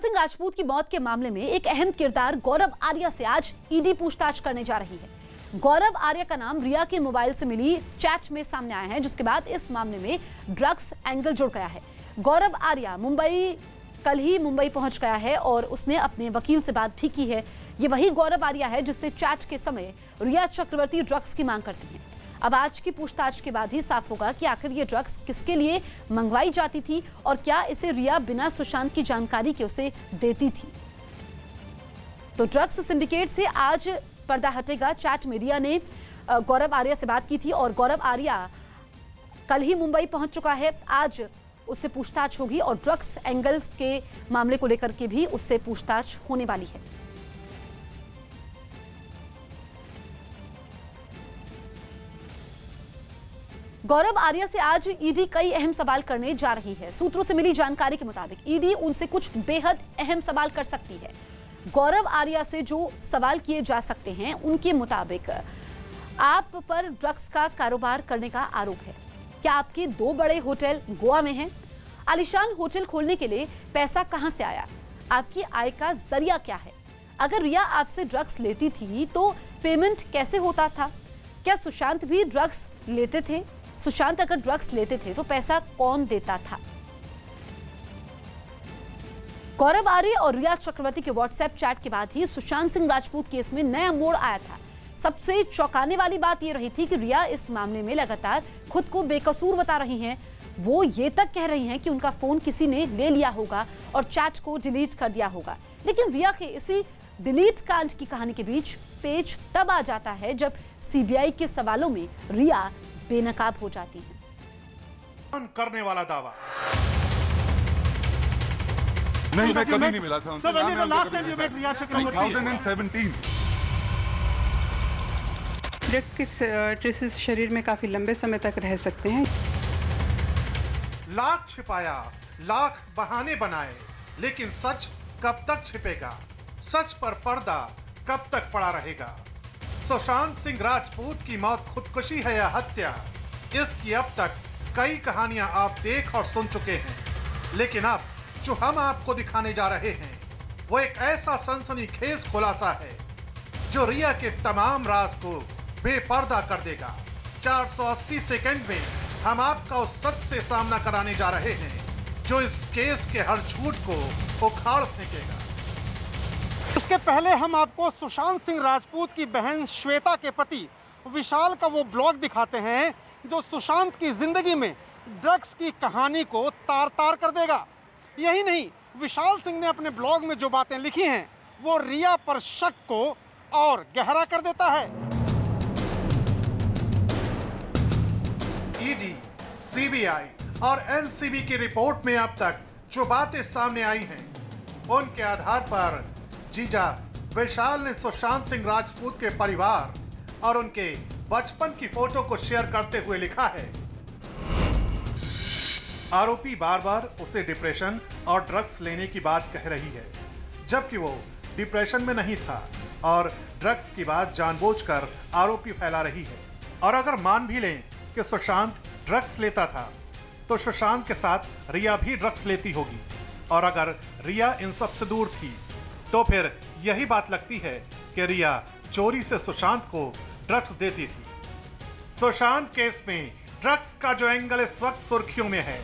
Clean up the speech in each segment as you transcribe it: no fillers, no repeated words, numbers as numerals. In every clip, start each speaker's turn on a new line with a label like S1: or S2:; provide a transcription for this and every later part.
S1: सुशांत सिंह राजपूत की मौत के मामले में एक अहम किरदार गौरव आर्या से आज ईडी पूछताछ करने जा रही है। गौरव आर्या का नाम रिया के मोबाइल से मिली चैट में सामने आया है, जिसके बाद इस मामले में ड्रग्स एंगल जुड़ गया है। गौरव आर्या कल ही मुंबई पहुंच गया है और उसने अपने वकील से बात भी की है। ये वही गौरव आर्या है जिससे चैट के समय रिया चक्रवर्ती ड्रग्स की मांग करती है। अब आज की पूछताछ के बाद ही साफ होगा कि आखिर ये ड्रग्स किसके लिए मंगवाई जाती थी और क्या इसे रिया बिना सुशांत की जानकारी के उसे देती थी। तो ड्रग्स सिंडिकेट से आज पर्दा हटेगा। चैट में रिया ने गौरव आर्या से बात की थी और गौरव आर्या कल ही मुंबई पहुंच चुका है। आज उससे पूछताछ होगी और ड्रग्स एंगल के मामले को लेकर के भी उससे पूछताछ होने वाली है। गौरव आर्या से आज ईडी कई अहम सवाल करने जा रही है। सूत्रों से मिली जानकारी के मुताबिक ईडी उनसे कुछ बेहद अहम सवाल कर सकती है। गौरव आर्या से जो सवाल किए जा सकते हैं उनके मुताबिक आप पर ड्रग्स का कारोबार करने का आरोप है। क्या आपके 2 बड़े होटल गोवा में हैं? आलीशान होटल खोलने के लिए पैसा कहां से आया? आपकी आय का जरिया क्या है? अगर रिया आपसे ड्रग्स लेती थी तो पेमेंट कैसे होता था? क्या सुशांत भी ड्रग्स लेते थे? सुशांत अगर ड्रग्स लेते थे तो पैसा कौन देता था? गौरव आर्या और रिया चक्रवर्ती के व्हाट्सएप चैट के बाद ही सुशांत सिंह राजपूत केस में नया मोड़ आया था। सबसे चौंकाने वाली बात यह रही थी कि रिया इस मामले में लगातार खुद को बेकसूर बता रही हैं। वो ये तक कह रही हैं कि उनका फोन किसी ने ले लिया होगा और चैट को डिलीट कर दिया होगा। लेकिन रिया के इसी डिलीट कांड की कहानी के बीच पेच तब आ जाता है जब सीबीआई के सवालों में रिया बेनकाब हो जाती है।
S2: करने वाला दावा
S3: नहीं, मैं कभी नहीं मिला था उनसे। 2017
S4: ड्रग के ट्रेसेस शरीर में काफी लंबे समय तक रह सकते हैं।
S2: लाख छिपाया, लाख बहाने बनाए, लेकिन सच कब तक छिपेगा? सच पर पर्दा कब तक पड़ा रहेगा? सुशांत सिंह राजपूत की मौत खुदकुशी है या हत्या, इसकी अब तक कई कहानियां आप देख और सुन चुके हैं। लेकिन अब जो हम आपको दिखाने जा रहे हैं वो एक ऐसा सनसनीखेज खुलासा है जो रिया के तमाम राज को बेपर्दा कर देगा। 480 सेकंड में हम आपका उस सच से सामना कराने जा रहे हैं जो इस केस के हर झूठ को उखाड़ फेंकेगा।
S5: इसके पहले हम आपको सुशांत सिंह राजपूत की बहन श्वेता के पति विशाल का वो ब्लॉग दिखाते हैं जो सुशांत की जिंदगी में ड्रग्स की कहानी को तार तार कर देगा। यही नहीं, विशाल सिंह ने अपने ब्लॉग में जो बातें लिखी हैं वो रिया पर शक को और गहरा कर देता है।
S2: ईडी, सीबीआई और एनसीबी की रिपोर्ट में अब तक जो बातें सामने आई हैं उनके आधार पर जीजा विशाल ने सुशांत सिंह राजपूत के परिवार और उनके बचपन की फोटो को शेयर करते हुए लिखा है, आरोपी बार बार उसे डिप्रेशन और ड्रग्स लेने की बात कह रही है, जबकि वो डिप्रेशन में नहीं था और ड्रग्स की बात जानबूझकर आरोपी फैला रही है। और अगर मान भी लें कि सुशांत ड्रग्स लेता था तो सुशांत के साथ रिया भी ड्रग्स लेती होगी, और अगर रिया इन सब से दूर थी तो फिर यही बात लगती है कि रिया चोरी से सुशांत को ड्रग्स देती थी। सुशांत केस में ड्रग्स का जो एंगल इस वक्त सुर्खियों में है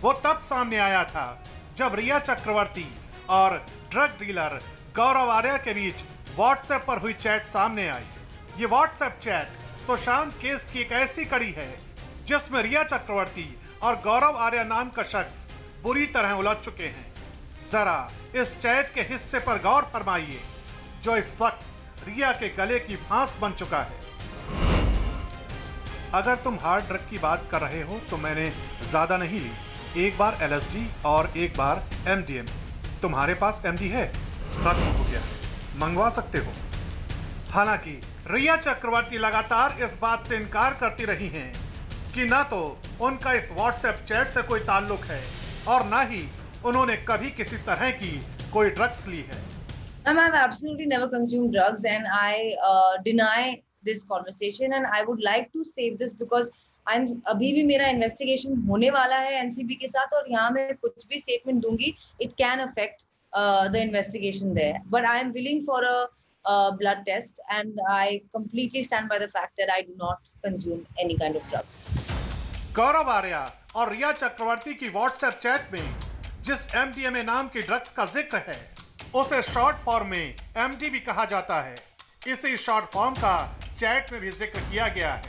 S2: वो तब सामने आया था जब रिया चक्रवर्ती और ड्रग डीलर गौरव आर्या के बीच व्हाट्सएप पर हुई चैट सामने आई। ये व्हाट्सएप चैट सुशांत केस की एक ऐसी कड़ी है जिसमें रिया चक्रवर्ती और गौरव आर्या नाम का शख्स बुरी तरह उलझ चुके हैं। जरा इस चैट के हिस्से पर गौर फरमाइए जो इस वक्त रिया के गले की फांस बन चुका है। अगर तुम हार्ड ड्रग की बात कर रहे हो तो मैंने ज्यादा नहीं ली, एक बार LSD और एक बार MDM। तुम्हारे पास MD है? खत्म हो गया, मंगवा सकते हो। हालांकि रिया चक्रवर्ती लगातार इस बात से इनकार करती रही हैं कि ना तो उनका इस व्हाट्सएप चैट से कोई ताल्लुक है और ना ही उन्होंने कभी किसी तरह की कोई ड्रग्स ली है।
S6: I've absolutely never consumed drugs and I deny this conversation and I would like to save this because अभी भी मेरा इन्वेस्टिगेशन होने वाला है एनसीबी के साथ और यहाँ मैं कुछ भी स्टेटमेंट दूंगी it can affect the investigation there. But I am willing for a blood test, and I completely stand by the fact that I do not consume any kind of drugs.
S2: गौरव आर्या और रिया चक्रवर्ती की WhatsApp chat में जिस MDMA नाम की drugs का जिक्र है उसे शॉर्ट फॉर्म में MD भी कहा जाता है। इसी शॉर्ट फॉर्म का चैट में भी जिक्र किया गया है।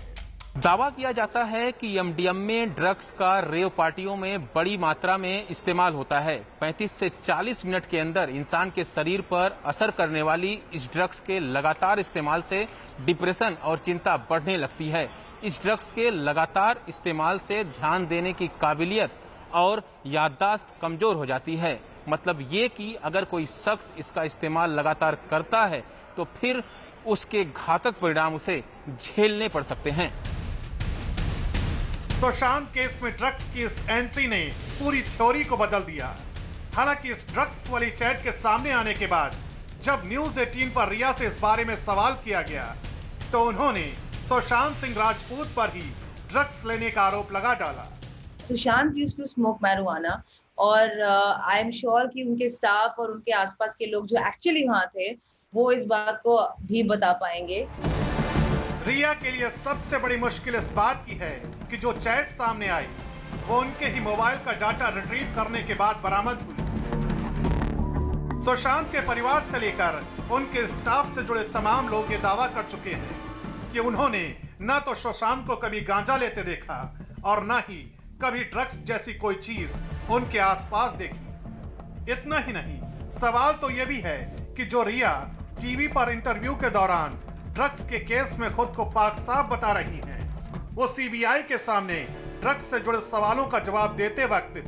S7: दावा किया जाता है कि MDMA ड्रग्स का रेव पार्टियों में बड़ी मात्रा में इस्तेमाल होता है। 35 से 40 मिनट के अंदर इंसान के शरीर पर असर करने वाली इस ड्रग्स के लगातार इस्तेमाल से डिप्रेशन और चिंता बढ़ने लगती है। इस ड्रग्स के लगातार इस्तेमाल से ध्यान देने की काबिलियत और याददाश्त कमजोर हो जाती है। मतलब ये कि अगर कोई शख्स इसका इस्तेमाल लगातार करता है तो फिर उसके घातक परिणाम उसे झेलने पड़ सकते हैं।
S2: सुशांत केस में ड्रग्स की इस एंट्री ने पूरी थ्योरी को बदल दिया। हालांकि इस ड्रग्स वाली चैट के सामने आने के बाद जब न्यूज 18 पर रिया से इस बारे में सवाल किया गया तो उन्होंने सुशांत सिंह राजपूत पर ही ड्रग्स लेने का आरोप लगा डाला।
S6: Sushant used to smoke marijuana और आई एम श्योर कि उनके स्टाफ और उनके आसपास के लोग जो एक्चुअली वहां थे वो इस बात को भी बता पाएंगे।
S2: रिया के लिए सबसे बड़ी मुश्किल इस बात की है कि जो चैट सामने आई वो उनके ही मोबाइल का डाटा रिट्रीव करने के बाद बरामद हुई। सुशांत के परिवार से लेकर उनके स्टाफ से जुड़े तमाम लोग ये दावा कर चुके हैं कि उन्होंने न तो सुशांत को कभी गांजा लेते देखा और न ही कभी ड्रग्स जैसी कोई चीज उनके आसपास देखी। इतना ही नहीं, सवाल तो ये भी है कि जो रिया टीवी पर इंटरव्यू के दौरान ड्रग्स के केस में खुद को पाक साफ बता रही हैं, वो सीबीआई के सामने ड्रग्स से जुड़े सवालों का जवाब देते वक्त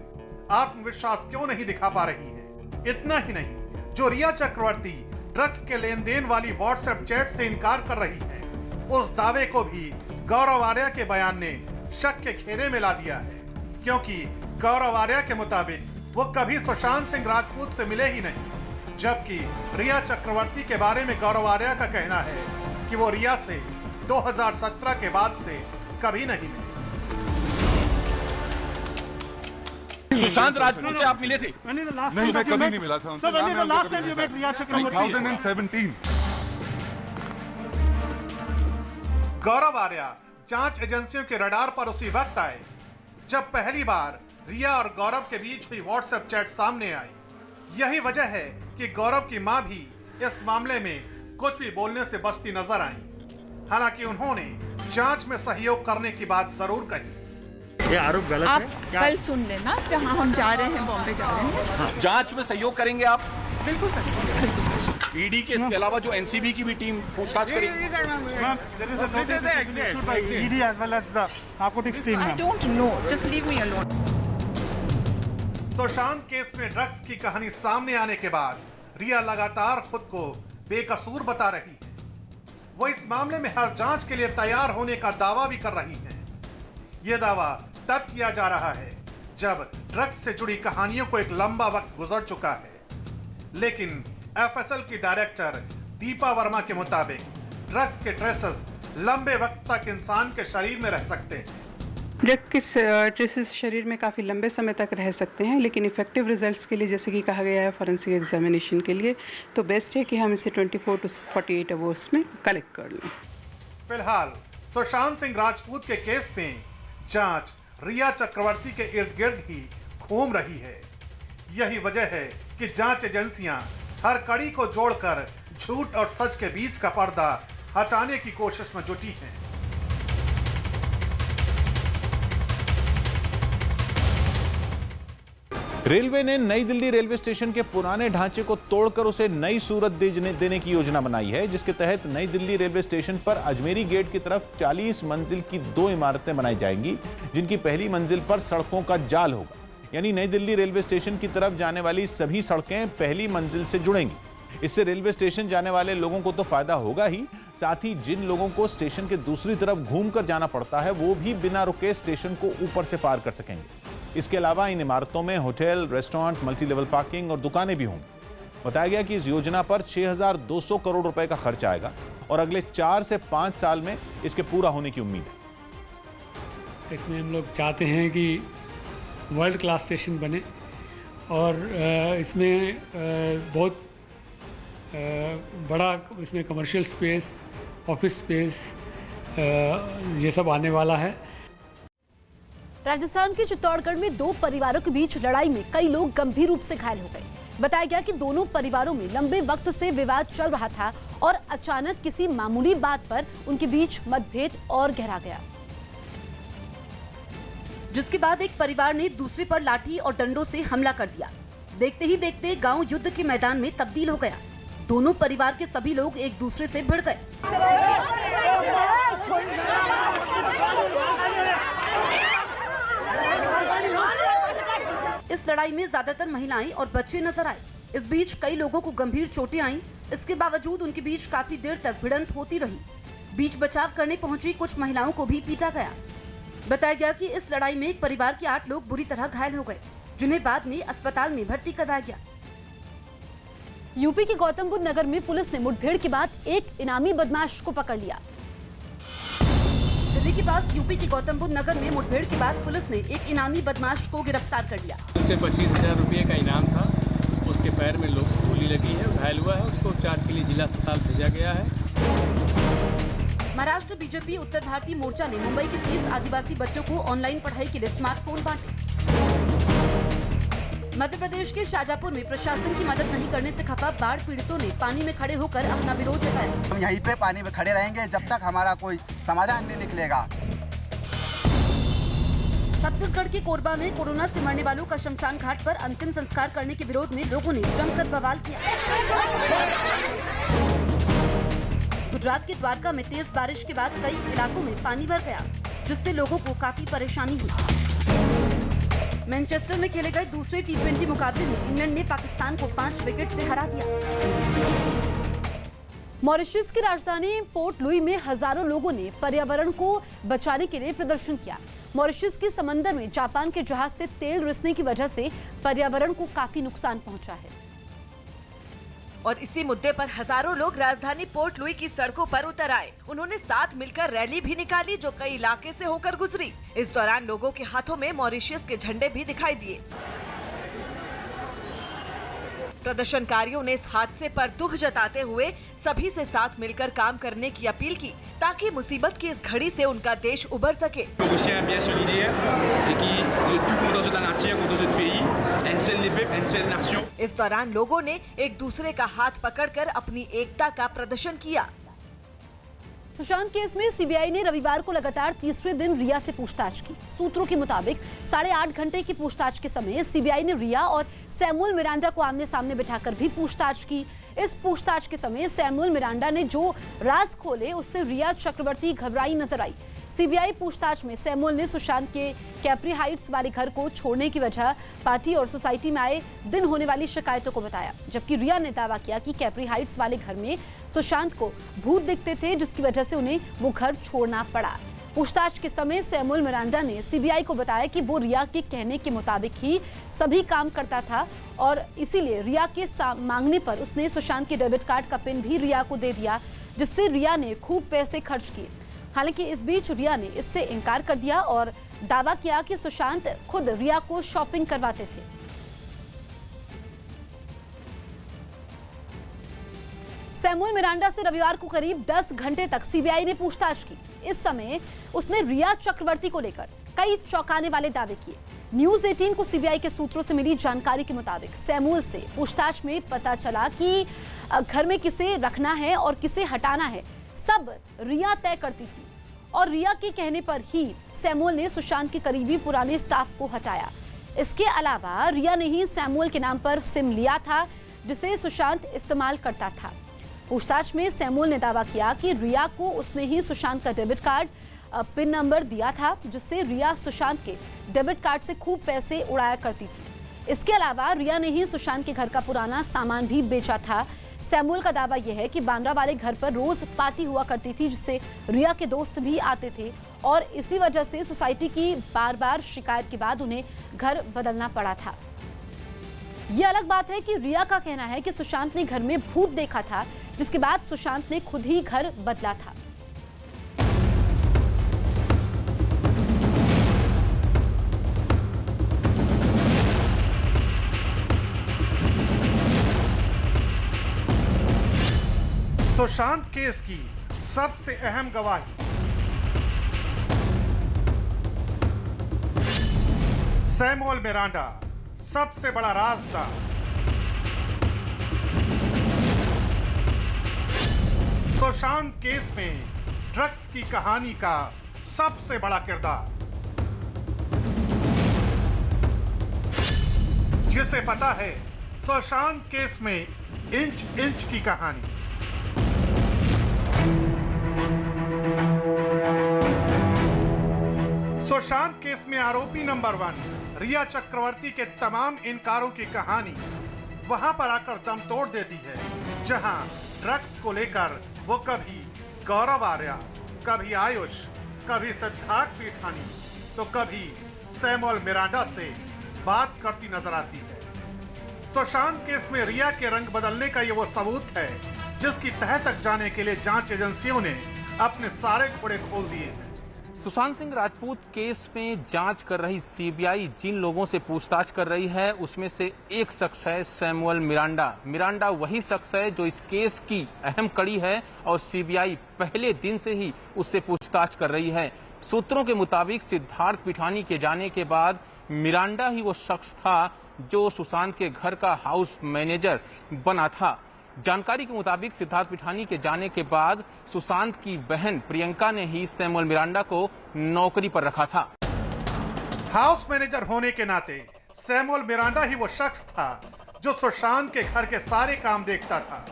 S2: आत्मविश्वास क्यों नहीं दिखा पा रही हैं। इतना ही नहीं, जो रिया चक्रवर्ती ड्रग्स के लेन देन वाली व्हाट्सएप चैट से इनकार कर रही है, उस दावे को भी गौरव आर्या के बयान ने शक के घेरे में ला दिया है, क्योंकि गौरव आर्या के मुताबिक वो कभी सुशांत सिंह राजपूत से मिले ही नहीं, जबकि रिया चक्रवर्ती के बारे में गौरव आर्या का कहना है कि वो रिया से 2017 के बाद से कभी नहीं मिले।
S7: सुशांत राजपूत से आप मिले थे?
S3: नहीं, मैं कभी नहीं मिला था उनसे। 2017।
S2: गौरव आर्या जांच एजेंसियों के रडार पर उसी वक्त आए जब पहली बार रिया और गौरव के बीच हुई व्हाट्सएप चैट सामने आई। यही वजह है कि गौरव की मां भी इस मामले में कुछ भी बोलने से बचती नजर आई। हालांकि उन्होंने जांच में सहयोग करने की बात जरूर कही।
S8: ये आरोप गलत
S9: आप
S8: है क्या?
S9: कल सुन लेना, जहाँ हम जा रहे हैं, बॉम्बे जा रहे हैं।
S7: हाँ। जांच में सहयोग करेंगे आप?
S9: बिल्कुल करेंगे।
S7: ईडी के इसके अलावा जो एनसीबी की भी टीम पूछताछ करेगी।
S9: I don't know. Just leave me alone.
S2: Sushant case में ड्रग्स की कहानी सामने आने के बाद रिया लगातार खुद को बेकसूर बता रही है। वो इस मामले में हर जांच के लिए तैयार होने का दावा भी कर रही हैं। ये दावा तब किया जा रहा है जब ड्रग्स से जुड़ी कहानियों को एक लंबा वक्त गुजर चुका है। लेकिन एफएसएल की डायरेक्टर दीपा वर्मा के मुताबिक ड्रग्स के ट्रेसेस लंबे वक्त तक इंसान के शरीर में रह सकते हैं।
S4: ड्रग के ट्रेसेस शरीर में काफ़ी लंबे समय तक रह सकते हैं, लेकिन इफेक्टिव रिजल्ट्स के लिए, जैसे कि कहा गया है फॉरेंसिक एग्जामिनेशन के लिए, तो बेस्ट है कि हम इसे 24 to 48 आवर्स में कलेक्ट कर लें।
S2: फिलहाल सुशांत सिंह राजपूत के केस में जांच रिया चक्रवर्ती के इर्द गिर्द ही घूम रही है। यही वजह है कि जांच एजेंसियां हर कड़ी को जोड़कर झूठ और सच के बीच का पर्दा हटाने की कोशिश में जुटी हैं।
S10: रेलवे ने नई दिल्ली रेलवे स्टेशन के पुराने ढांचे को तोड़कर उसे नई सूरत देने की योजना बनाई है, जिसके तहत नई दिल्ली रेलवे स्टेशन पर अजमेरी गेट की तरफ 40 मंजिल की 2 इमारतें बनाई जाएंगी, जिनकी पहली मंजिल पर सड़कों का जाल होगा। यानी नई दिल्ली रेलवे स्टेशन की तरफ जाने वाली सभी सड़कें पहली मंजिल से जुड़ेंगी। इससे रेलवे स्टेशन जाने वाले लोगों को तो फायदा होगा ही, साथ ही जिन लोगों को स्टेशन के दूसरी तरफ घूमकर जाना पड़ता है वो भी बिना रुके स्टेशन को ऊपर से पार कर सकेंगे। इसके अलावा इन इमारतों में hotel, restaurant, multi level parking और दुकानें भी होंगी। बताया गया कि इस योजना पर 6,200 करोड़ रुपए का खर्च आएगा और अगले 4 से 5 साल में इसके पूरा होने की उम्मीद है।
S11: इसमें हम लोग चाहते हैं कि वर्ल्ड क्लास स्टेशन बने
S8: और इसमें बहुत बड़ा इसमें कमर्शियल स्पेस, ऑफिस स्पेस ये सब आने वाला है।
S1: राजस्थान के चित्तौड़गढ़ में दो परिवारों के बीच लड़ाई में कई लोग गंभीर रूप से घायल हो गए। बताया गया कि दोनों परिवारों में लंबे वक्त से विवाद चल रहा था और अचानक किसी मामूली बात पर उनके बीच मतभेद और गहरा गया, जिसके बाद एक परिवार ने दूसरे पर लाठी और डंडों से हमला कर दिया। देखते ही देखते गांव युद्ध के मैदान में तब्दील हो गया। दोनों परिवार के सभी लोग एक दूसरे से भिड़ गए। इस लड़ाई में ज्यादातर महिलाएं और बच्चे नजर आए। इस बीच कई लोगों को गंभीर चोटें आईं। इसके बावजूद उनके बीच काफी देर तक भिड़ंत होती रही। बीच बचाव करने पहुंची कुछ महिलाओं को भी पीटा गया। बताया गया कि इस लड़ाई में एक परिवार के 8 लोग बुरी तरह घायल हो गए, जिन्हें बाद में अस्पताल में भर्ती करवाया गया। यूपी के गौतम बुद्ध नगर में पुलिस ने मुठभेड़ के बाद एक इनामी बदमाश को पकड़ लिया। दिल्ली के पास यूपी के गौतम बुद्ध नगर में मुठभेड़ के बाद पुलिस ने एक इनामी बदमाश को गिरफ्तार कर लिया।
S11: उससे 25,000 रुपये का इनाम था। उसके पैर में गोली लगी है, घायल हुआ है। उसको उपचार के लिए जिला अस्पताल भेजा गया है।
S1: महाराष्ट्र बीजेपी उत्तर भारतीय मोर्चा ने मुंबई के 30 आदिवासी बच्चों को ऑनलाइन पढ़ाई के लिए स्मार्टफोन बांटे। मध्य प्रदेश के शाजापुर में प्रशासन की मदद नहीं करने से खफा बाढ़ पीड़ितों ने पानी में खड़े होकर अपना विरोध जताया।
S12: हम यहीं पे पानी में खड़े रहेंगे जब तक हमारा कोई समाधान नहीं निकलेगा।
S1: छत्तीसगढ़ के कोरबा में कोरोना से मरने वालों का शमशान घाट पर अंतिम संस्कार करने के विरोध में लोगों ने जमकर बवाल किया। गुजरात के द्वारका में तेज बारिश के बाद कई इलाकों में पानी भर गया, जिससे लोगों को काफी परेशानी हुई। मैनचेस्टर में खेले गए दूसरे T20 मुकाबले में इंग्लैंड ने पाकिस्तान को 5 विकेट से हरा दिया। मॉरिशस की राजधानी पोर्ट लुई में हजारों लोगों ने पर्यावरण को बचाने के लिए प्रदर्शन किया। मॉरिशस के समंदर में जापान के जहाज से तेल रिसने की वजह से पर्यावरण को काफी नुकसान पहुंचा है
S13: और इसी मुद्दे पर हजारों लोग राजधानी पोर्ट लुई की सड़कों पर उतर आए। उन्होंने साथ मिलकर रैली भी निकाली जो कई इलाके से होकर गुजरी। इस दौरान लोगों के हाथों में मॉरिशस के झंडे भी दिखाई दिए। प्रदर्शनकारियों ने इस हादसे पर दुख जताते हुए सभी से साथ मिलकर काम करने की अपील की ताकि मुसीबत की इस घड़ी से उनका देश उबर सके। इस दौरान लोगों ने एक दूसरे का हाथ पकड़कर अपनी एकता का प्रदर्शन किया।
S1: सुशांत केस में सीबीआई ने रविवार को लगातार तीसरे दिन रिया से पूछताछ की। सूत्रों के मुताबिक 8.5 घंटे की पूछताछ के समय सीबीआई ने रिया और सैमुअल मिरांडा को आमने सामने बिठाकर भी पूछताछ की। इस पूछताछ के समय सैमुअल मिरांडा ने जो राज खोले उससे रिया चक्रवर्ती घबराई नजर आई। सीबीआई पूछताछ में सैमुअल ने सुशांत के कैप्री हाइट्स वाले घर को छोड़ने की वजह पार्टी और सोसाइटी में आए दिन होने वाली शिकायतों को बताया, जबकि रिया ने दावा किया कि कैप्री हाइट्स वाले घर में सुशांत को भूत दिखते थे, जिसकी वजह से उन्हें वो घर छोड़ना पड़ा। पूछताछ के समय सैमुअल मिरांडा ने सीबीआई को बताया कि वो रिया के कहने के मुताबिक ही सभी काम करता था और इसीलिए रिया के मांगने पर उसने सुशांत के डेबिट कार्ड का पिन भी रिया को दे दिया, जिससे रिया ने खूब पैसे खर्च किए। हालांकि इस बीच रिया ने इससे इनकार कर दिया और दावा किया कि सुशांत खुद रिया को शॉपिंग करवाते थे। सैमुअल मिरांडा से रविवार को करीब 10 घंटे तक सीबीआई ने पूछताछ की। इस समय उसने रिया चक्रवर्ती को लेकर कई चौंकाने वाले दावे किए। न्यूज 18 को सीबीआई के सूत्रों से मिली जानकारी के मुताबिक सैमुअल से पूछताछ में पता चला कि घर में किसे रखना है और किसे हटाना है सब रिया तय करती थी और रिया के कहने पर ही सैमुअल ने सुशांत के करीबी पुराने स्टाफ को हटाया। इसके अलावा रिया ने ही सैमुअल के नाम पर सिम लिया था जिसे सुशांत इस्तेमाल करता था। पूछताछ में सैमुअल ने दावा किया कि रिया को उसने ही सुशांत का डेबिट कार्ड पिन नंबर दिया था, जिससे रिया सुशांत के डेबिट कार्ड से खूब पैसे उड़ाया करती थी। इसके अलावा रिया ने ही सुशांत के घर का पुराना सामान भी बेचा था। सैमुअल का दावा यह है कि बांद्रा वाले घर पर रोज पार्टी हुआ करती थी, जिससे रिया के दोस्त भी आते थे और इसी वजह से सोसाइटी की बार-बार शिकायत के बाद उन्हें घर बदलना पड़ा था। ये अलग बात है कि रिया का कहना है कि सुशांत ने घर में भूत देखा था, जिसके बाद सुशांत ने खुद ही घर बदला था।
S2: सुशांत केस की सबसे अहम गवाही, सैमुअल मिरांडा सबसे बड़ा राजदार। सुशांत केस में ड्रग्स की कहानी का सबसे बड़ा किरदार, जिसे पता है सुशांत केस में इंच इंच की कहानी। सुशांत केस में आरोपी नंबर 1 रिया चक्रवर्ती के तमाम इनकारों की कहानी वहां पर आकर दम तोड़ देती है, जहां ड्रग्स को लेकर वो कभी गौरव आर्या, कभी आयुष, कभी सिद्धार्थ पीठानी, तो कभी सैमुअल मिरांडा से बात करती नजर आती है। सुशांत केस में रिया के रंग बदलने का ये वो सबूत है जिसकी तह तक जाने के लिए जांच एजेंसियों ने अपने सारे घोड़े खोल दिए हैं।
S7: सुशांत सिंह राजपूत केस में जांच कर रही सीबीआई जिन लोगों से पूछताछ कर रही है उसमें से एक शख्स है सैमुअल मिरांडा। मिरांडा वही शख्स है जो इस केस की अहम कड़ी है और सीबीआई पहले दिन से ही उससे पूछताछ कर रही है। सूत्रों के मुताबिक सिद्धार्थ पीठानी के जाने के बाद मिरांडा ही वो शख्स था जो सुशांत के घर का हाउस मैनेजर बना था। जानकारी के मुताबिक सिद्धार्थ पीठानी के जाने के बाद सुशांत की बहन प्रियंका ने ही सैमुअल मिरांडा को नौकरी पर रखा था।
S2: हाउस मैनेजर होने के नाते सैमुअल मिरांडा ही वो शख्स था जो सुशांत के घर के सारे काम देखता था।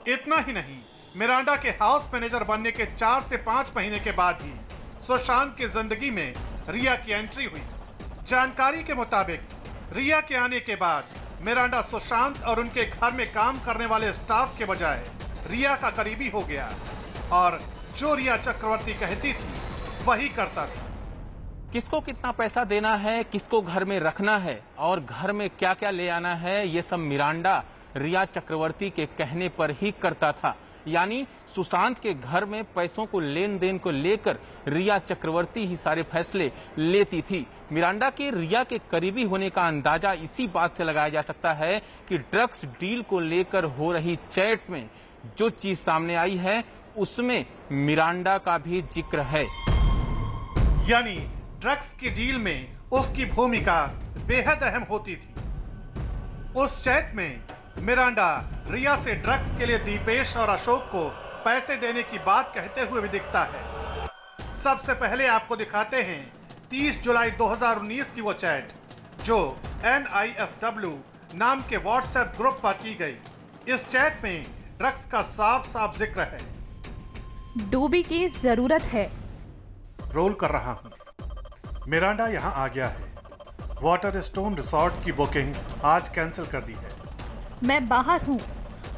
S2: इतना ही नहीं, मिरांडा के हाउस मैनेजर बनने के 4 से 5 महीने के बाद ही सुशांत की जिंदगी में रिया की एंट्री हुई। जानकारी के मुताबिक रिया के आने के बाद मिरांडा सुशांत और उनके घर में काम करने वाले स्टाफ के बजाय रिया का करीबी हो गया और जो रिया चक्रवर्ती कहती थी वही करता था।
S7: किसको कितना पैसा देना है, किसको घर में रखना है और घर में क्या क्या ले आना है, ये सब मिरांडा रिया चक्रवर्ती के कहने पर ही करता था। यानी सुशांत के घर में पैसों को लेन देन को लेकर रिया चक्रवर्ती ही सारे फैसले लेती थी। मिरांडा के रिया के करीबी होने का अंदाजा इसी बात से लगाया जा सकता है कि ड्रग्स डील को लेकर हो रही चैट में जो चीज सामने आई है उसमें मिरांडा का भी जिक्र है।
S2: यानी ड्रग्स की डील में उसकी भूमिका बेहद अहम होती थी। उस चैट में मिरांडा रिया से ड्रग्स के लिए दीपेश और अशोक को पैसे देने की बात कहते हुए भी दिखता है। सबसे पहले आपको दिखाते हैं 30 जुलाई 2019 की वो चैट जो NIFW नाम के व्हाट्सएप ग्रुप पर की गई। इस चैट में ड्रग्स का साफ साफ जिक्र है।
S14: डूबी की जरूरत है।
S2: रोल कर रहा हूँ। मिरांडा यहाँ आ गया है। वाटर स्टोन रिसोर्ट की बुकिंग आज कैंसिल कर दी है।
S14: मैं बाहर हूँ,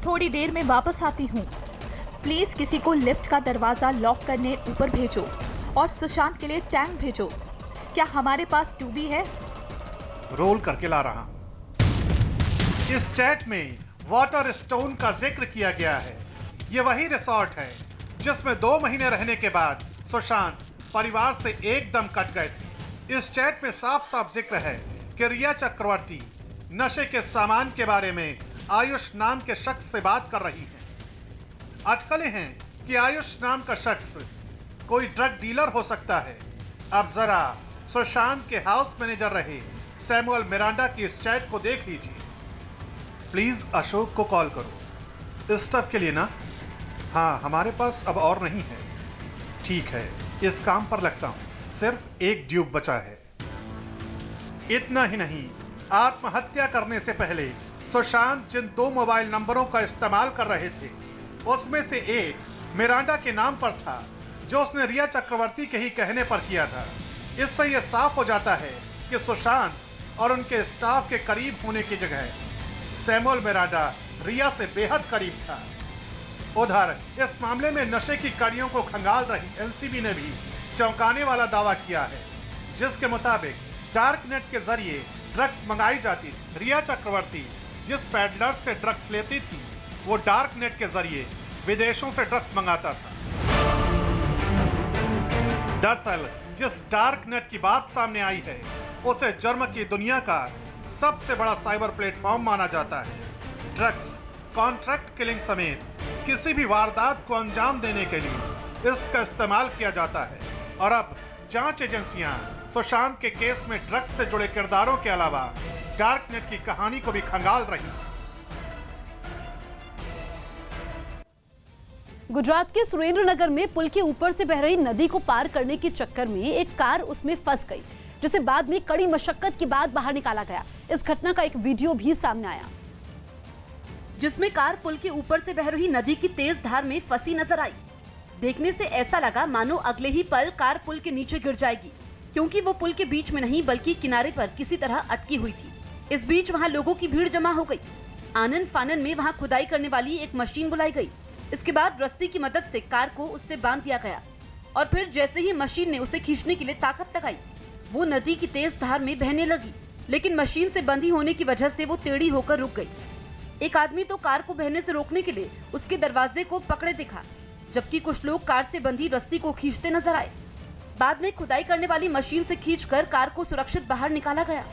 S14: थोड़ी देर में वापस आती हूँ। प्लीज किसी को लिफ्ट का दरवाजा लॉक करने ऊपर भेजो और सुशांत के लिए टैंक भेजो। क्या हमारे पास डूबी है?
S2: रोल करके ला रहा हूँ। इस चैट में वाटर स्टोन का जिक्र किया गया है। ये वही रिसोर्ट है जिसमें 2 महीने रहने के बाद सुशांत परिवार से एकदम कट गए थे। इस चैट में साफ साफ जिक्र है कि रिया चक्रवर्ती नशे के सामान के बारे में आयुष नाम के शख्स से बात कर रही है। अटकलें हैं कि आयुष नाम का शख्स कोई ड्रग डीलर हो सकता है। अब जरा सुशांत के हाउस मैनेजर रहे सैमुअल मिरांडा की इस चैट को देख लीजिए। प्लीज अशोक को कॉल करो इस स्टफ के लिए ना। हाँ, हमारे पास अब और नहीं है। ठीक है, इस काम पर लगता हूँ। सिर्फ एक ड्यूब बचा है। इतना ही नहीं, आत्महत्या करने से पहले सुशांत जिन 2 मोबाइल नंबरों का इस्तेमाल कर रहे थे उसमें से एक मिरांडा के नाम पर था जो उसने रिया चक्रवर्ती के ही कहने पर किया था। इससे यह साफ हो जाता है कि सुशांत और उनके स्टाफ के करीब होने की जगह सैमुअल मिरांडा रिया से बेहद करीब था। उधर इस मामले में नशे की कड़ियों को खंगाल रही एनसीबी ने भी चौंकाने वाला दावा किया है, जिसके मुताबिक डार्क नेट के जरिए ड्रग्स मंगाई जाती थी। रिया चक्रवर्ती जिस पैडलर से ड्रग्स लेती थी वो डार्क नेट के जरिए विदेशों से ड्रग्स मंगाता था। दरअसल जिस डार्क नेट की बात सामने आई है उसे जुर्म की दुनिया का सबसे बड़ा साइबर प्लेटफॉर्म माना जाता है। ड्रग्स, कॉन्ट्रैक्ट किलिंग समेत किसी भी वारदात को अंजाम देने के लिए इसका इस्तेमाल किया जाता है। और अब जांच एजेंसियां सुशांत के केस में ड्रग्स से जुड़े किरदारों के अलावा डार्कनेट की कहानी को भी खंगाल रही है।
S1: गुजरात के सुरेंद्रनगर में पुल के ऊपर से बह रही नदी को पार करने के चक्कर में एक कार उसमें फंस गई, जिसे बाद में कड़ी मशक्कत के बाद बाहर निकाला गया। इस घटना का एक वीडियो भी सामने आया,
S15: जिसमें कार पुल के ऊपर से बह रही नदी की तेज धार में फंसी नजर आई। देखने से ऐसा लगा मानो अगले ही पल कार पुल के नीचे गिर जाएगी, क्योंकि वो पुल के बीच में नहीं बल्कि किनारे पर किसी तरह अटकी हुई थी। इस बीच वहाँ लोगों की भीड़ जमा हो गई। आनन फानन में वहाँ खुदाई करने वाली एक मशीन बुलाई गई। इसके बाद रस्सी की मदद से कार को उससे बांध दिया गया और फिर जैसे ही मशीन ने उसे खींचने के लिए ताकत लगाई, वो नदी की तेज धार में बहने लगी। लेकिन मशीन से बंधी होने की वजह से वो टेढ़ी होकर रुक गई। एक आदमी तो कार को बहने से रोकने के लिए उसके दरवाजे को पकड़े दिखा, जबकि कुछ लोग कार से बंधी रस्सी को खींचते नजर आए। बाद में खुदाई करने वाली मशीन से खींचकर कार को सुरक्षित बाहर निकाला गया।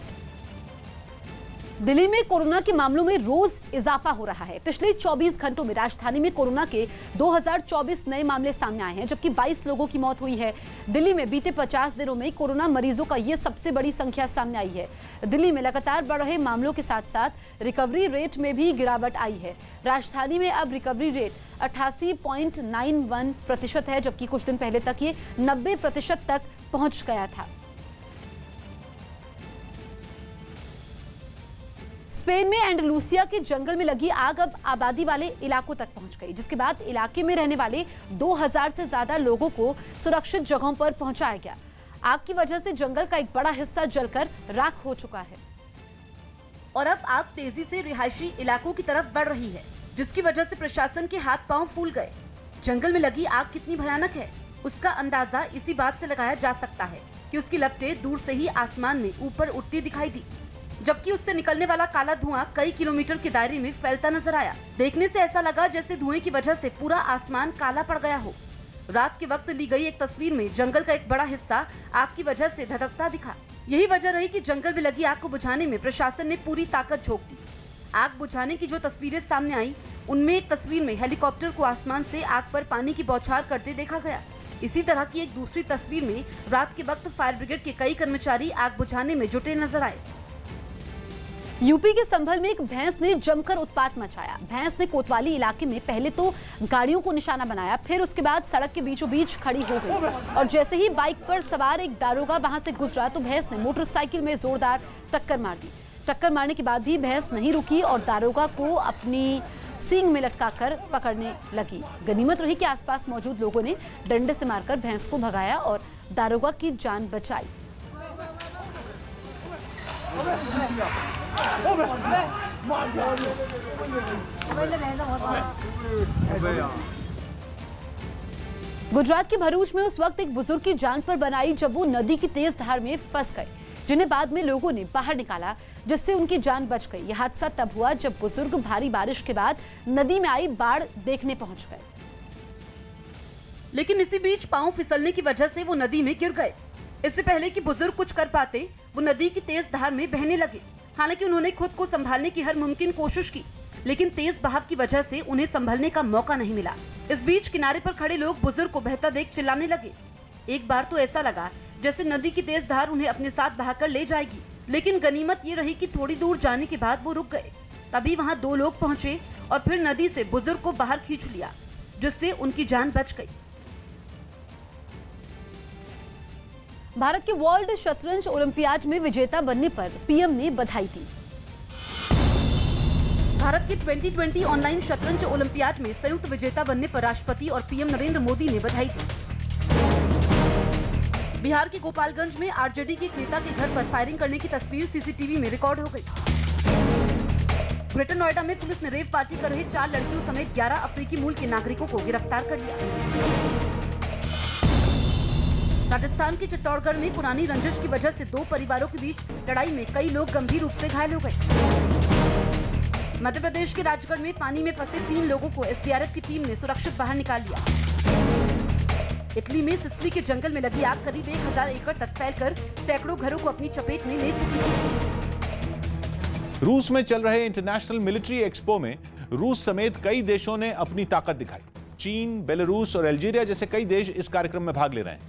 S1: दिल्ली में कोरोना के मामलों में रोज इजाफा हो रहा है। पिछले 24 घंटों में राजधानी में कोरोना के 2024 नए मामले सामने आए हैं, जबकि 22 लोगों की मौत हुई है। दिल्ली में बीते 50 दिनों में कोरोना मरीजों का ये सबसे बड़ी संख्या सामने आई है। दिल्ली में लगातार बढ़ रहे मामलों के साथ साथ रिकवरी रेट में भी गिरावट आई है। राजधानी में अब रिकवरी रेट 88.91% है, जबकि कुछ दिन पहले तक ये 90% तक पहुंच गया था। स्पेन में एंडलूसिया के जंगल में लगी आग अब आबादी वाले इलाकों तक पहुंच गई, जिसके बाद इलाके में रहने वाले 2000 से ज्यादा लोगों को सुरक्षित जगहों पर पहुंचाया गया। आग की वजह से जंगल का एक बड़ा हिस्सा जलकर राख हो चुका है
S15: और अब आग तेजी से रिहायशी इलाकों की तरफ बढ़ रही है, जिसकी वजह से प्रशासन के हाथ पांव फूल गए। जंगल में लगी आग कितनी भयानक है, उसका अंदाजा इसी बात से लगाया जा सकता है कि उसकी लपटें दूर से ही आसमान में ऊपर उठती दिखाई दी, जबकि उससे निकलने वाला काला धुआं कई किलोमीटर के दायरे में फैलता नजर आया। देखने से ऐसा लगा जैसे धुएं की वजह से पूरा आसमान काला पड़ गया हो। रात के वक्त ली गई एक तस्वीर में जंगल का एक बड़ा हिस्सा आग की वजह से धधकता दिखा। यही वजह रही कि जंगल में लगी आग को बुझाने में प्रशासन ने पूरी ताकत झोंक दी। आग बुझाने की जो तस्वीरें सामने आई, उनमें एक तस्वीर में हेलीकॉप्टर को आसमान से आग पर पानी की बौछार करते देखा गया। इसी तरह की एक दूसरी तस्वीर में रात के वक्त फायर ब्रिगेड के कई कर्मचारी आग बुझाने में जुटे नजर आए।
S1: यूपी के संभल में एक भैंस ने जमकर उत्पात मचाया। भैंस ने कोतवाली इलाके में पहले तो गाड़ियों को निशाना बनाया, फिर उसके बाद सड़क के बीचों बीच खड़ी हो गई और जैसे ही बाइक पर सवार एक दारोगा वहां से गुजरा तो भैंस ने मोटरसाइकिल में जोरदार टक्कर मार दी। टक्कर मारने के बाद भी भैंस नहीं रुकी और दारोगा को अपनी सींग में लटकाकर पकड़ने लगी। गनीमत रही कि आसपास मौजूद लोगों ने डंडे से मारकर भैंस को भगाया और दारोगा की जान बचाई। गुजरात के भरूच में उस वक्त एक बुजुर्ग की जान पर बनाई जब वो नदी की तेज धार में फंस गए, जिन्हें बाद में लोगों ने बाहर निकाला, जिससे उनकी जान बच गई। यह हादसा तब हुआ जब बुजुर्ग भारी बारिश के बाद नदी में आई बाढ़ देखने पहुंच गए,
S15: लेकिन इसी बीच पांव फिसलने की वजह से वो नदी में गिर गए। इससे पहले कि बुजुर्ग कुछ कर पाते, वो नदी की तेज धार में बहने लगे। हालांकि उन्होंने खुद को संभालने की हर मुमकिन कोशिश की, लेकिन तेज बहाव की वजह से उन्हें संभलने का मौका नहीं मिला। इस बीच किनारे पर खड़े लोग बुजुर्ग को बहता देख चिल्लाने लगे। एक बार तो ऐसा लगा जैसे नदी की तेज धार उन्हें अपने साथ बहाकर ले जाएगी, लेकिन गनीमत ये रही कि थोड़ी दूर जाने के बाद वो रुक गए। तभी वहाँ 2 लोग पहुँचे और फिर नदी से बुजुर्ग को बाहर खींच लिया, जिससे उनकी जान बच गई।
S1: भारत के वर्ल्ड शतरंज ओलंपियाड में विजेता बनने पर पीएम ने बधाई दी।
S15: भारत के 2020 ऑनलाइन शतरंज ओलंपियाड में संयुक्त विजेता बनने पर राष्ट्रपति और पीएम नरेंद्र मोदी ने बधाई दी। बिहार के गोपालगंज में आरजेडी के एक नेता के घर पर फायरिंग करने की तस्वीर सीसीटीवी में रिकॉर्ड हो गई। ग्रेटर नोएडा में पुलिस ने रेव पार्टी कर रहे 4 लड़कियों समेत 11 अफ्रीकी मूल के नागरिकों को गिरफ्तार कर लिया। राजस्थान के चित्तौड़गढ़ में पुरानी रंजिश की वजह से 2 परिवारों के बीच लड़ाई में कई लोग गंभीर रूप से घायल हो गए। मध्य प्रदेश के राजगढ़ में पानी में फंसे 3 लोगों को एसडीआरएफ की टीम ने सुरक्षित बाहर निकाल लिया। इटली में सिसिली के जंगल में लगी आग करीब 1000 एकड़ तक फैलकर सैकड़ों घरों को अपनी चपेट में ले चुकी है।
S10: रूस में चल रहे इंटरनेशनल मिलिट्री एक्सपो में रूस समेत कई देशों ने अपनी ताकत दिखाई। चीन, बेलारूस और अल्जीरिया जैसे कई देश इस कार्यक्रम में भाग ले रहे हैं,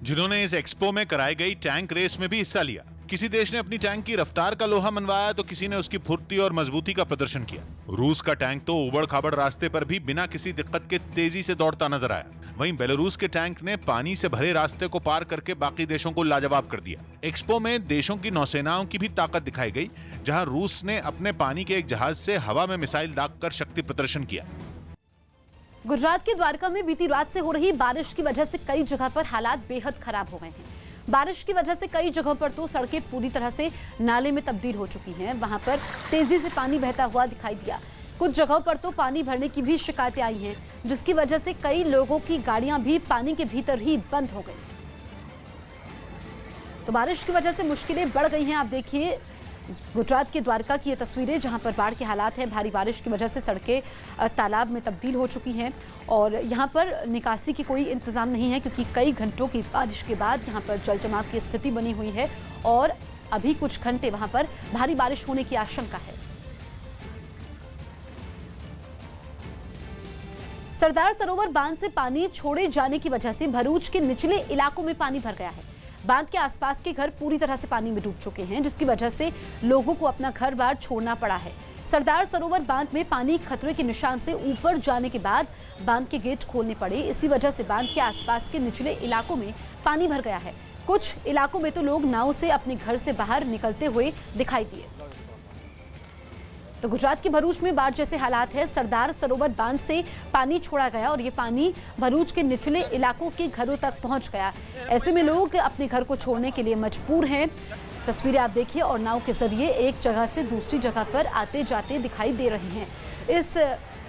S16: जिन्होंने इस एक्सपो में कराई गई टैंक रेस में भी हिस्सा लिया। किसी देश ने अपनी टैंक की रफ्तार का लोहा मनवाया तो किसी ने उसकी फुर्ती और मजबूती का प्रदर्शन किया। रूस का टैंक तो उबड़-खाबड़ रास्ते पर भी बिना किसी दिक्कत के तेजी से दौड़ता नजर आया। वहीं बेलारूस के टैंक ने पानी से भरे रास्ते को पार करके बाकी देशों को लाजवाब कर दिया। एक्सपो में देशों की नौसेनाओं की भी ताकत दिखाई गई, जहां रूस ने अपने पानी के एक जहाज से हवा में मिसाइल दागकर शक्ति प्रदर्शन किया।
S1: गुजरात के द्वारका में बीती रात से हो रही बारिश की वजह से कई जगह पर हालात बेहद खराब हो गए हैं। बारिश की वजह से कई जगहों पर तो सड़कें पूरी तरह से नाले में तब्दील हो चुकी हैं। वहां पर तेजी से पानी बहता हुआ दिखाई दिया। कुछ जगहों पर तो पानी भरने की भी शिकायतें आई हैं, जिसकी वजह से कई लोगों की गाड़ियां भी पानी के भीतर ही बंद हो गई। तो बारिश की वजह से मुश्किलें बढ़ गई हैं। आप देखिए गुजरात के द्वारका की ये तस्वीरें, जहां पर बाढ़ के हालात हैं। भारी बारिश की वजह से सड़कें तालाब में तब्दील हो चुकी हैं और यहां पर निकासी की कोई इंतजाम नहीं है, क्योंकि कई घंटों की बारिश के बाद यहां पर जल जमाव की स्थिति बनी हुई है और अभी कुछ घंटे वहां पर भारी बारिश होने की आशंका है। सरदार सरोवर बांध से पानी छोड़े जाने की वजह से भरूच के निचले इलाकों में पानी भर गया है। बांध के आसपास के घर पूरी तरह से पानी में डूब चुके हैं, जिसकी वजह से लोगों को अपना घर बार छोड़ना पड़ा है। सरदार सरोवर बांध में पानी खतरे के निशान से ऊपर जाने के बाद बांध के गेट खोलने पड़े। इसी वजह से बांध के आसपास के निचले इलाकों में पानी भर गया है। कुछ इलाकों में तो लोग नाव से अपने घर से बाहर निकलते हुए दिखाई दिए। तो गुजरात के भरूच में बाढ़ जैसे हालात है। सरदार सरोवर बांध से पानी छोड़ा गया और ये पानी भरूच के निचले इलाकों के घरों तक पहुंच गया। ऐसे में लोग अपने घर को छोड़ने के लिए मजबूर हैं। तस्वीरें आप देखिए और नाव के जरिए एक जगह से दूसरी जगह पर आते जाते दिखाई दे रहे हैं। इस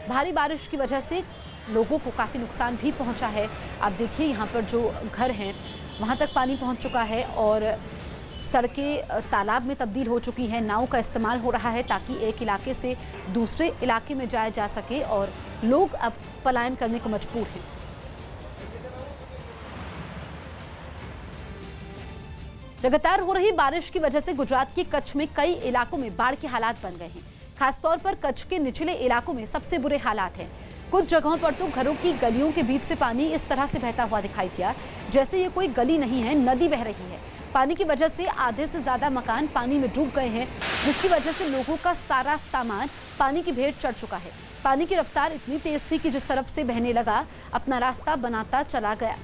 S1: भारी बारिश की वजह से लोगों को काफ़ी नुकसान भी पहुंचा है। आप देखिए यहाँ पर जो घर हैं वहाँ तक पानी पहुँच चुका है और सड़कें तालाब में तब्दील हो चुकी हैं। नाव का इस्तेमाल हो रहा है ताकि एक इलाके से दूसरे इलाके में जाया जा सके और लोग अब पलायन करने को मजबूर हैं। लगातार हो रही बारिश की वजह से गुजरात के कच्छ में कई इलाकों में बाढ़ के हालात बन गए हैं। खासतौर पर कच्छ के निचले इलाकों में सबसे बुरे हालात हैं। कुछ जगहों पर तो घरों की गलियों के बीच से पानी इस तरह से बहता हुआ दिखाई दिया जैसे ये कोई गली नहीं है, नदी बह रही है। पानी की वजह से आधे से ज्यादा मकान पानी में डूब गए हैं, जिसकी वजह से लोगों का सारा सामान पानी की भेंट चढ़ चुका है। पानी की रफ्तार इतनी तेज थी कि जिस तरफ से बहने लगा अपना रास्ता बनाता चला गया।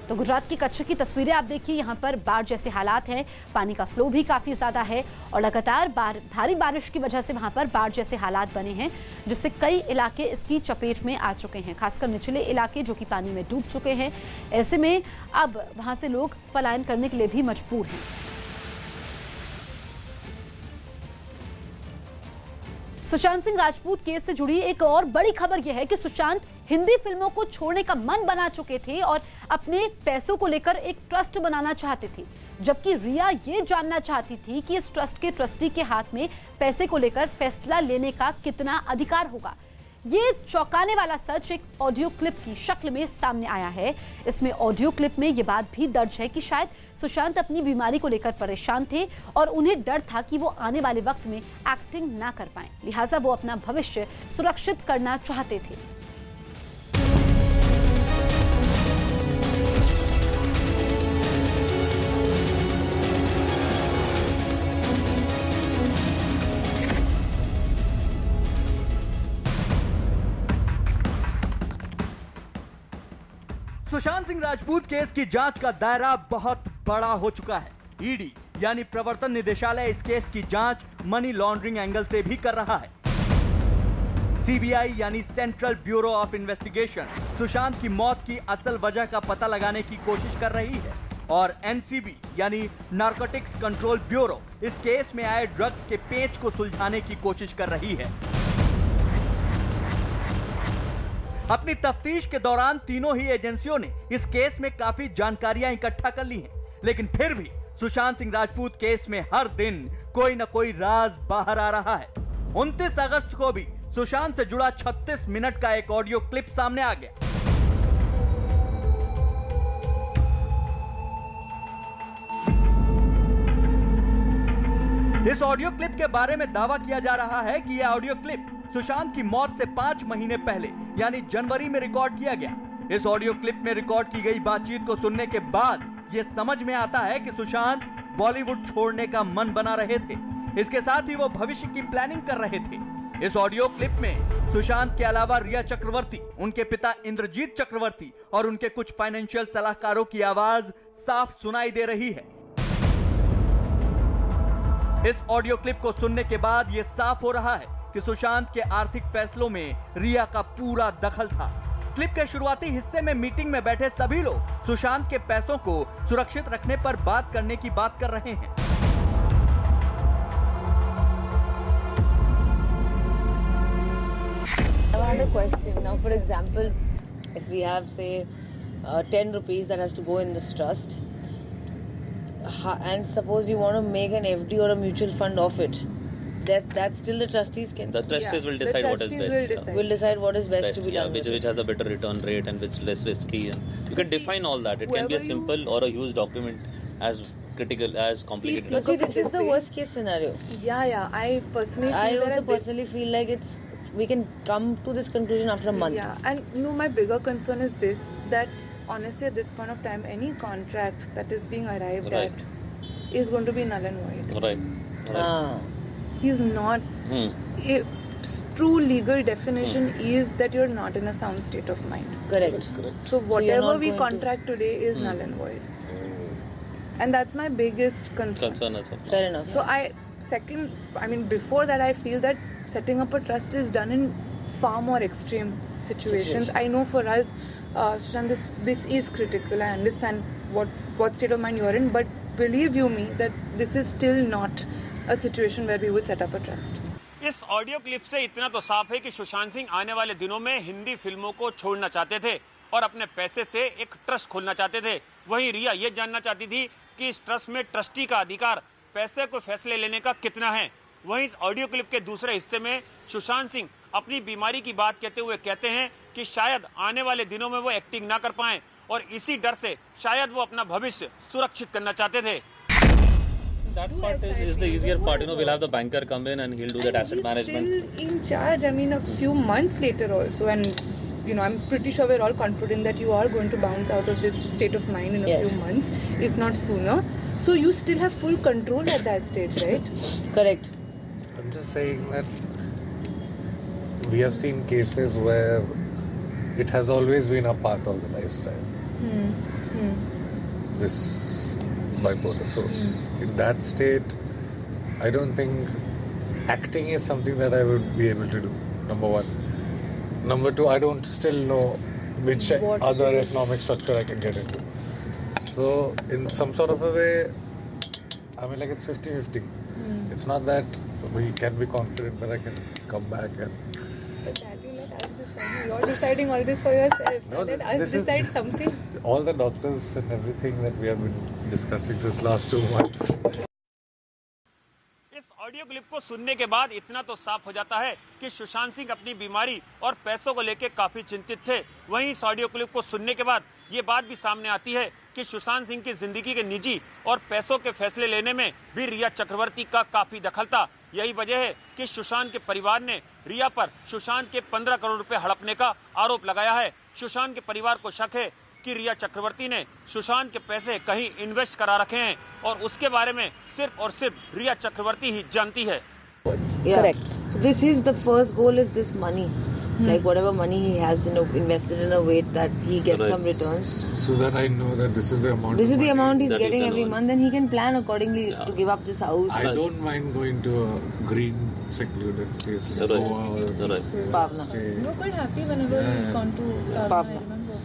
S1: तो गुजरात की कच्छ की तस्वीरें आप देखिए, यहाँ पर बाढ़ जैसे हालात हैं। पानी का फ्लो भी काफी ज्यादा है और लगातार भारी बारिश की वजह से वहां पर बाढ़ जैसे हालात बने हैं, जिससे कई इलाके इसकी चपेट में आ चुके हैं, खासकर निचले इलाके जो कि पानी में डूब चुके हैं। ऐसे में अब वहां से लोग पलायन करने के लिए भी मजबूर हैं। सुशांत सिंह राजपूत केस से जुड़ी एक और बड़ी खबर यह है कि सुशांत हिंदी फिल्मों को छोड़ने का मन बना चुके थे और अपने पैसों को लेकर एक ट्रस्ट बनाना चाहते थे, जबकि रिया ये जानना चाहती थी कि इस ट्रस्ट के ट्रस्टी के हाथ में पैसे को लेकर फैसला लेने का कितना अधिकार होगा। ये चौंकाने वाला सच एक ऑडियो क्लिप की शक्ल में सामने आया है। इसमें ऑडियो क्लिप में ये बात भी दर्ज है कि शायद सुशांत अपनी बीमारी को लेकर परेशान थे और उन्हें डर था कि वो आने वाले वक्त में एक्टिंग ना कर पाएं, लिहाजा वो अपना भविष्य सुरक्षित करना चाहते थे।
S17: सुशांत सिंह राजपूत केस की जांच का दायरा बहुत बड़ा हो चुका है। ईडी यानी प्रवर्तन निदेशालय इस केस की जांच मनी लॉन्ड्रिंग एंगल से भी कर रहा है। सीबीआई यानी central bureau of investigation Sushant की मौत की असल वजह का पता लगाने की कोशिश कर रही है और एनसीबी यानी नारकोटिक्स कंट्रोल ब्यूरो इस केस में आए ड्रग्स के पेच को सुलझाने की कोशिश कर रही है। अपनी तफ्तीश के दौरान तीनों ही एजेंसियों ने इस केस में काफी जानकारियां इकट्ठा कर ली हैं, लेकिन फिर भी सुशांत सिंह राजपूत केस में हर दिन कोई न कोई राज बाहर आ रहा है। 29 अगस्त को भी सुशांत से जुड़ा 36 मिनट का एक ऑडियो क्लिप सामने आ गया। इस ऑडियो क्लिप के बारे में दावा किया जा रहा है कि यह ऑडियो क्लिप सुशांत की मौत से 5 महीने पहले यानी जनवरी में रिकॉर्ड किया गया। इस ऑडियो क्लिप में रिकॉर्ड की गई बातचीत को सुनने के बाद ये समझ में आता है कि सुशांत बॉलीवुड छोड़ने का मन बना रहे थे। इसके साथ ही वो भविष्य की प्लानिंग कर रहे थे। इस ऑडियो क्लिप में सुशांत के अलावा रिया चक्रवर्ती, उनके पिता इंद्रजीत चक्रवर्ती और उनके कुछ फाइनेंशियल सलाहकारों की आवाज साफ सुनाई दे रही है। इस ऑडियो क्लिप को सुनने के बाद यह साफ हो रहा है कि सुशांत के आर्थिक फैसलों में रिया का पूरा दखल था। क्लिप के शुरुआती हिस्से में मीटिंग में बैठे सभी लोग सुशांत के पैसों को सुरक्षित रखने पर बात करने की बात कर रहे हैं।
S18: I have a question. Now, for example, if we have, say, 10 rupees that has to go in this trust, and suppose you want to make an FD or a mutual fund of it, that still the trustees can.
S19: The trustees will decide what is best.
S18: Will decide what is best to be done.
S19: Which has a better return rate and which less risky. And you can define all that. It can be a simple or a huge document, as critical as complicated.
S18: But see, this is the worst case scenario.
S20: Yeah. I
S18: personally feel like we can come to this conclusion after a month.
S20: Yeah, and my bigger concern is this, that honestly at this point of time, any contract that is being arrived at is going to be null and void.
S19: Right.
S20: He's not. A true legal definition is that you're not in a sound state of mind.
S18: Correct.
S20: So whatever we contract today is null and void. And that's my biggest concern.
S18: Fair enough.
S20: So before that, I feel that setting up a trust is done in far more extreme situations. I know for us, Sushant, this is critical. I understand what state of mind you're in, but believe you me that this is still not a situation where we would set up a trust.
S21: इस audio clip से इतना तो साफ है कि सुशांत सिंह आने वाले दिनों में हिंदी फिल्मों को छोड़ना चाहते थे और अपने पैसे से एक ट्रस्ट खोलना चाहते थे। वहीं रिया ये जानना चाहती थी कि इस ट्रस्ट में ट्रस्टी का अधिकार पैसे को फैसले लेने का कितना है। वहीं इस ऑडियो क्लिप के दूसरे हिस्से में सुशांत सिंह अपनी बीमारी की बात कहते हुए कहते हैं कि शायद आने वाले दिनों में वो एक्टिंग ना कर पाएं और इसी डर से शायद वो अपना भविष्य सुरक्षित करना चाहते थे।
S19: That part is the easier part. We'll have the banker come in and he'll do that asset management.
S20: Still in charge. A few months later also, and I'm pretty sure we're all confident that you are going to bounce out of this state of mind in a few months, if not sooner. So you still have full control at that stage, right?
S18: Correct.
S22: I'm just saying that we have seen cases where it has always been a part of the lifestyle. This bipolar. So in that state, I don't think acting is something that I would be able to do. Number one. Number two, I don't still know which other economic structure I can get into. So in some sort of a way, it's 50-50. It's not that we can be confident that I can come back and...
S20: But that you let us decide. You're deciding all this for yourself.
S22: No,
S20: let us decide something.
S22: All the doctors and everything that we have been discussing this last 2 months.
S21: इस audio clip को सुनने के बाद इतना तो साफ हो जाता है कि सुशांत सिंह अपनी बीमारी और पैसों को लेकर काफी चिंतित थे। वहीं इस ऑडियो क्लिप को सुनने के बाद ये बात भी सामने आती है कि सुशांत सिंह की जिंदगी के निजी और पैसों के फैसले लेने में भी रिया चक्रवर्ती का काफी दखल था। यही वजह है कि सुशांत के परिवार ने रिया पर सुशांत के 15 करोड़ रुपए हड़पने का आरोप लगाया है। सुशांत के परिवार को शक है कि रिया चक्रवर्ती ने सुशांत के पैसे कहीं इन्वेस्ट करा रखे हैं और उसके बारे में सिर्फ और सिर्फ रिया चक्रवर्ती ही जानती है।
S18: Correct. So this is the first goal is this money. Like whatever money he has, invested in a way that he gets some returns.
S22: So that I know that this is the amount.
S18: This is the amount he's getting every month, and he can plan accordingly to give up this house.
S22: I don't mind going to a green, secluded place like Goa or
S18: Pavna.
S20: We were quite happy whenever we've gone to Pavna. I remember.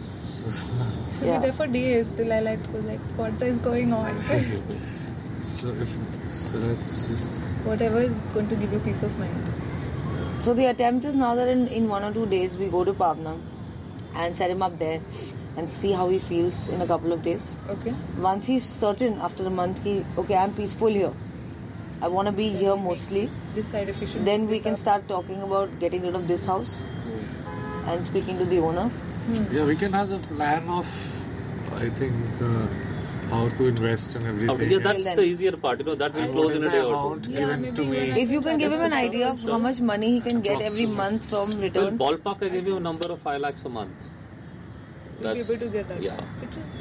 S20: So we're there for days till I was like, what is going on?
S22: So that's just
S20: whatever is going to give you peace of mind.
S18: So the attempt is now that in 1 or 2 days we go to Pavna and set him up there and see how he feels in a couple of days.
S20: Okay.
S18: Once he's certain after a month, I'm peaceful here. I want to be here mostly.
S20: Decide if you should.
S18: Then we can start talking about getting rid of this house and speaking to the owner.
S22: Yeah, we can have the plan of, I think, how to invest and everything.
S19: Yeah, that's the easier part. That will close in a day or two.
S22: Given to me.
S18: If you can give him an idea of how much money he can get every month from returns.
S19: Well, ballpark, I give you a number of 5 lakhs a month. That's,
S20: be able to get that.
S19: Yeah,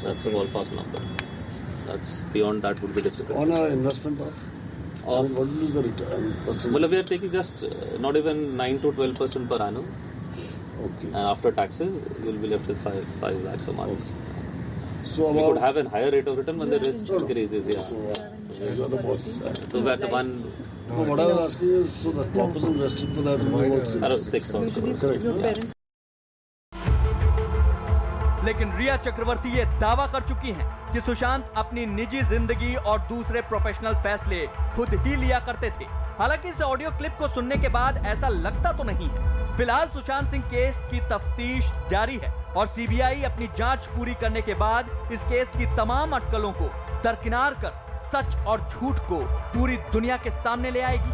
S19: that's a ballpark number. That's beyond that would be difficult.
S5: On an investment of? I mean, what will be the return?
S19: Well, we are taking just not even 9 to 12% per annum.
S5: Okay.
S19: And after taxes, you will be left with 5 lakhs a month.
S5: Okay. So
S19: we could have a higher rate of return when the risk increases. Yeah.
S5: You are the boss.
S19: So that one.
S5: No, what I was asking is, so the corpus invested for that will be about
S19: 6 or so.
S5: Correct.
S19: Yeah.
S17: लेकिन रिया चक्रवर्ती ये दावा कर चुकी हैं कि सुशांत अपनी निजी जिंदगी और दूसरे प्रोफेशनल फैसले खुद ही लिया करते थे। हालांकि इस ऑडियो क्लिप को सुनने के बाद ऐसा लगता तो नहीं है। फिलहाल सुशांत सिंह केस की तफ्तीश जारी है और सीबीआई अपनी जांच पूरी करने के बाद इस केस की तमाम अटकलों को दरकिनार कर सच और झूठ को पूरी दुनिया के सामने ले आएगी।